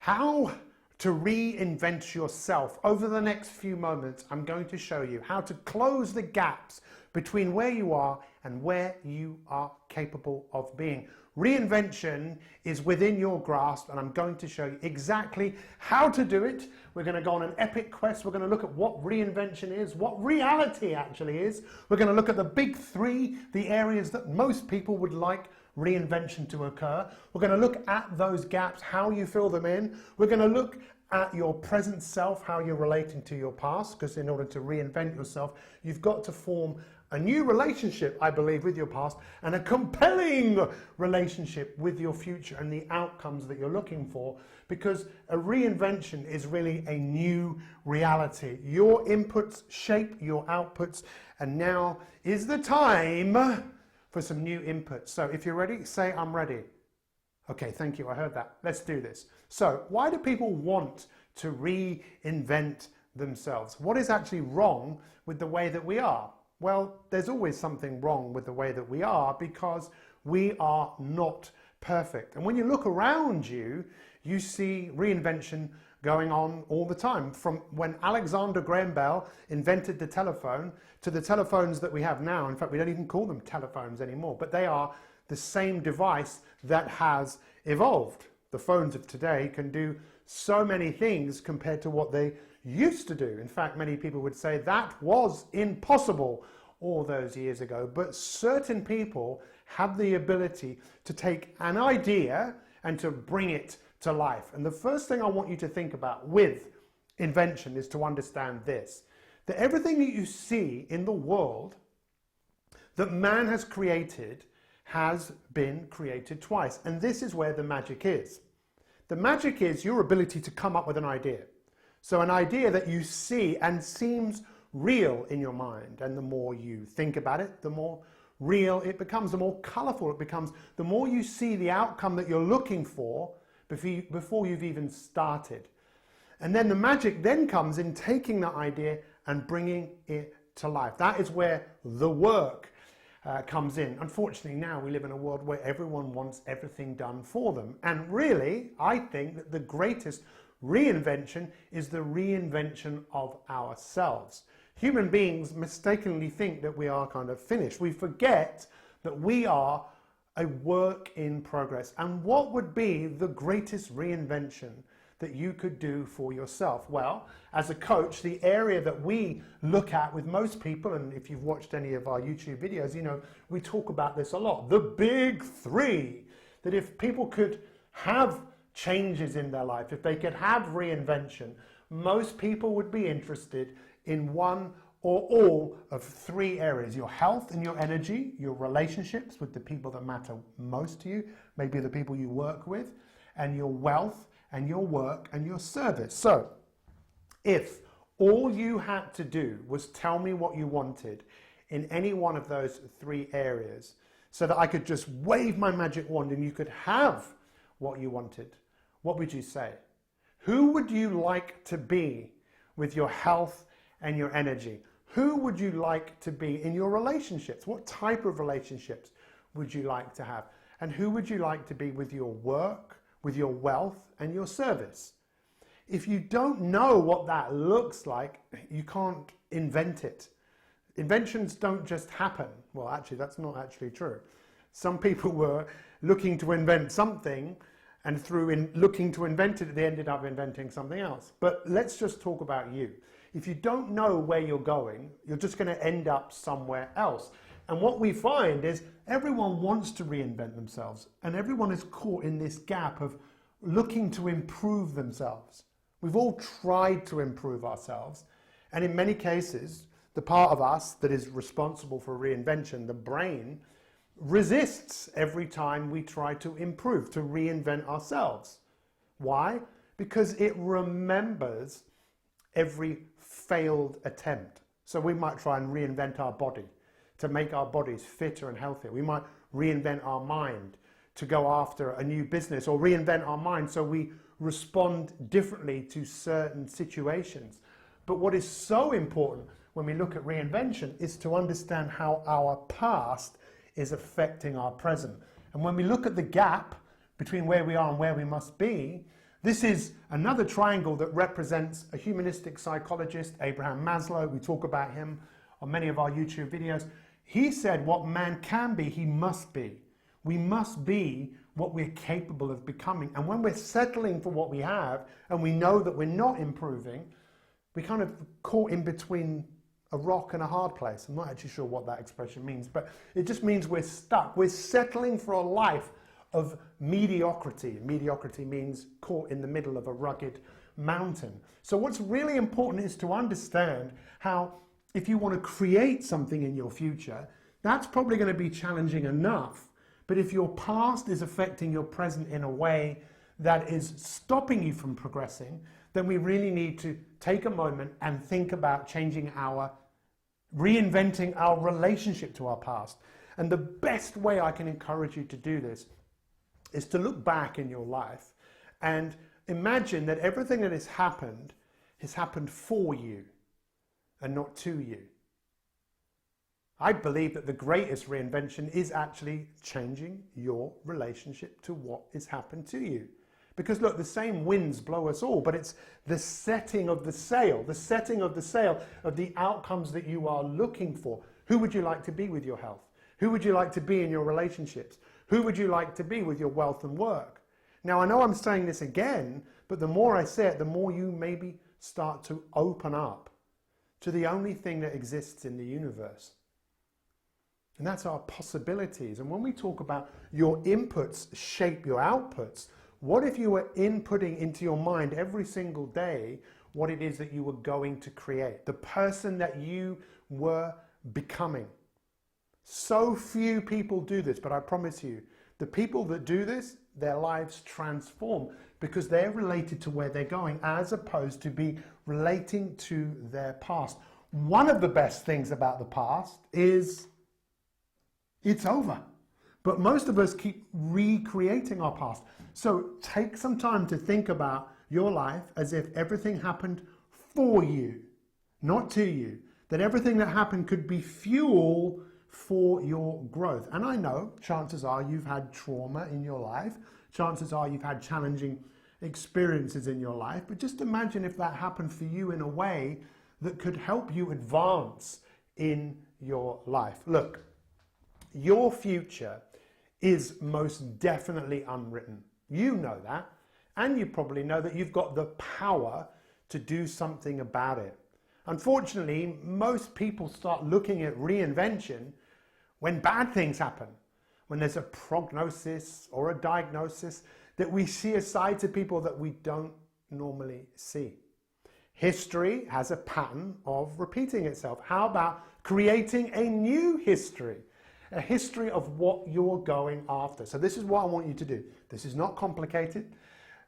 How to reinvent yourself. Over the next few moments, I'm going to show you how to close the gaps between where you are and where you are capable of being. Reinvention is within your grasp, and I'm going to show you exactly how to do it. We're going to go on an epic quest. We're going to look at what reinvention is, what reality actually is. We're going to look at the big three, the areas that most people would like reinvention to occur. We're going to look at those gaps, how you fill them in. We're going to look at your present self, how you're relating to your past, because in order to reinvent yourself, you've got to form a new relationship, I believe, with your past, and a compelling relationship with your future and the outcomes that you're looking for, because a reinvention is really a new reality. Your inputs shape your outputs, and now is the time for some new inputs. So if you're ready, say I'm ready. Okay, thank you, I heard that. Let's do this. So why do people want to reinvent themselves? What is actually wrong with the way that we are? Well, there's always something wrong with the way that we are, because we are not perfect. And when you look around you, you see reinvention going on all the time. From when Alexander Graham Bell invented the telephone to the telephones that we have now. In fact, we don't even call them telephones anymore, but they are the same device that has evolved. The phones of today can do so many things compared to what they used to do. In fact, many people would say that was impossible all those years ago, but certain people have the ability to take an idea and to bring it to life. And the first thing I want you to think about with invention is to understand this, that everything that you see in the world that man has created has been created twice. And this is where the magic is. The magic is your ability to come up with an idea. So an idea that you see and seems real in your mind. And the more you think about it, the more real it becomes, the more colorful it becomes, the more you see the outcome that you're looking for before you've even started. And then the magic then comes in taking that idea and bringing it to life. That is where the work comes in. Unfortunately, now we live in a world where everyone wants everything done for them. And really, I think that the greatest reinvention is the reinvention of ourselves. Human beings mistakenly think that we are kind of finished. We forget that we are a work in progress. And what would be the greatest reinvention that you could do for yourself? Well, as a coach, the area that we look at with most people, and if you've watched any of our YouTube videos, you know, we talk about this a lot, the big three, that if people could have changes in their life, if they could have reinvention, most people would be interested in one or all of three areas: your health and your energy, your relationships with the people that matter most to you, maybe the people you work with, and your wealth and your work and your service. So if all you had to do was tell me what you wanted in any one of those three areas, so that I could just wave my magic wand and you could have what you wanted, what would you say? Who would you like to be with your health and your energy? Who would you like to be in your relationships? What type of relationships would you like to have? And who would you like to be with your work, with your wealth and your service? If you don't know what that looks like, you can't invent it. Inventions don't just happen. Well, actually, that's not actually true. Some people were looking to invent something, and through looking to invent it, they ended up inventing something else. But let's just talk about you. If you don't know where you're going, you're just going to end up somewhere else. And what we find is everyone wants to reinvent themselves, and everyone is caught in this gap of looking to improve themselves. We've all tried to improve ourselves, and in many cases, the part of us that is responsible for reinvention, the brain, resists every time we try to improve, to reinvent ourselves. Why? Because it remembers every failed attempt. So we might try and reinvent our body to make our bodies fitter and healthier. We might reinvent our mind to go after a new business, or reinvent our mind so we respond differently to certain situations. But what is so important when we look at reinvention is to understand how our past is affecting our present. And when we look at the gap between where we are and where we must be, This is another triangle that represents a humanistic psychologist, Abraham Maslow. We talk about him on many of our YouTube videos. He said what man can be, he must be. We must be what we're capable of becoming. And when we're settling for what we have and we know that we're not improving, we kind of caught in between a rock and a hard place. I'm not actually sure what that expression means, but it just means we're stuck. We're settling for a life of mediocrity. Mediocrity means caught in the middle of a rugged mountain. So what's really important is to understand how if you want to create something in your future, that's probably going to be challenging enough. But if your past is affecting your present in a way that is stopping you from progressing, then we really need to take a moment and think about reinventing our relationship to our past. And the best way I can encourage you to do this is to look back in your life and imagine that everything that has happened for you and not to you. I believe that the greatest reinvention is actually changing your relationship to what has happened to you. Because look, the same winds blow us all, but it's the setting of the sail of the outcomes that you are looking for. Who would you like to be with your health? Who would you like to be in your relationships? Who would you like to be with your wealth and work? Now, I know I'm saying this again, but the more I say it, the more you maybe start to open up to the only thing that exists in the universe. And that's our possibilities. And when we talk about your inputs shape your outputs, what if you were inputting into your mind every single day what it is that you were going to create, the person that you were becoming? So few people do this, but I promise you, the people that do this, their lives transform because they're related to where they're going as opposed to be relating to their past. One of the best things about the past is it's over. But most of us keep recreating our past. So take some time to think about your life as if everything happened for you, not to you. That everything that happened could be fuel for your growth. And I know chances are you've had trauma in your life. Chances are you've had challenging experiences in your life. But just imagine if that happened for you in a way that could help you advance in your life. Look, your future is most definitely unwritten. You know that, and you probably know that you've got the power to do something about it. Unfortunately, most people start looking at reinvention when bad things happen, when there's a prognosis or a diagnosis that we see a side to people that we don't normally see. History has a pattern of repeating itself. How about creating a new history? A history of what you're going after. So this is what I want you to do. This is not complicated.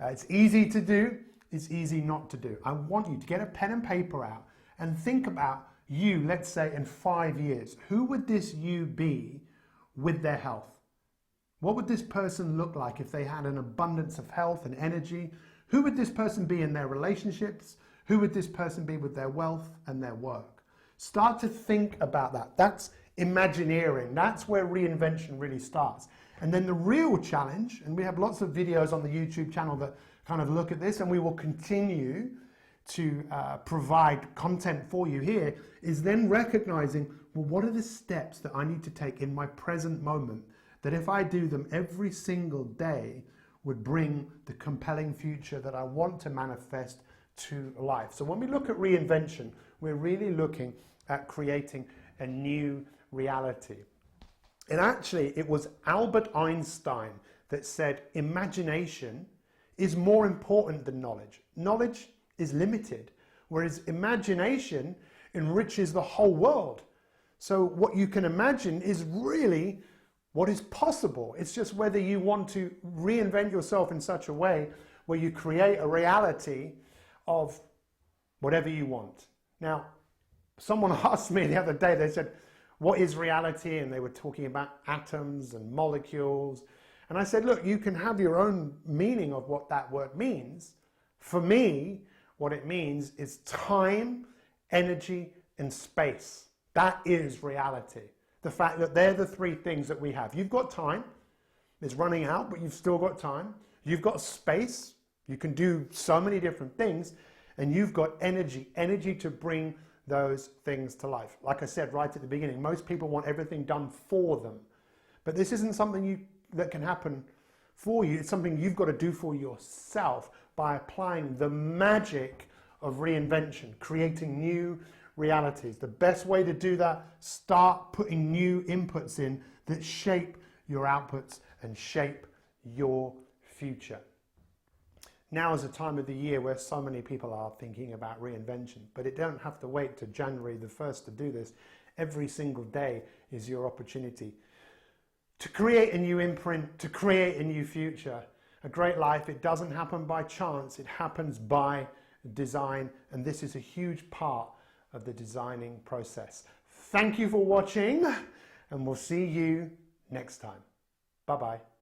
It's easy to do. It's easy not to do. I want you to get a pen and paper out and think about you, let's say in 5 years. Who would this you be with their health? What would this person look like if they had an abundance of health and energy? Who would this person be in their relationships? Who would this person be with their wealth and their work? Start to think about that. That's Imagineering. That's where reinvention really starts. And then the real challenge, and we have lots of videos on the YouTube channel that kind of look at this, and we will continue to provide content for you here, is then recognizing, well, what are the steps that I need to take in my present moment that if I do them every single day would bring the compelling future that I want to manifest to life. So when we look at reinvention, we're really looking at creating a new reality. And actually, it was Albert Einstein that said imagination is more important than knowledge. Knowledge is limited, whereas imagination enriches the whole world. So what you can imagine is really what is possible. It's just whether you want to reinvent yourself in such a way where you create a reality of whatever you want. Now, someone asked me the other day, they said, what is reality? And they were talking about atoms and molecules. And I said, look, you can have your own meaning of what that word means. For me, what it means is time, energy, and space. That is reality. The fact that they're the three things that we have. You've got time. It's running out, but you've still got time. You've got space. You can do so many different things, and you've got energy to bring those things to life. Like I said right at the beginning, most people want everything done for them. But this isn't something that can happen for you. It's something you've got to do for yourself by applying the magic of reinvention, creating new realities. The best way to do that, start putting new inputs in that shape your outputs and shape your future. Now is a time of the year where so many people are thinking about reinvention, but it don't have to wait to January the 1st to do this. Every single day is your opportunity to create a new imprint, to create a new future. A great life, it doesn't happen by chance, it happens by design, and this is a huge part of the designing process. Thank you for watching, and we'll see you next time. Bye-bye.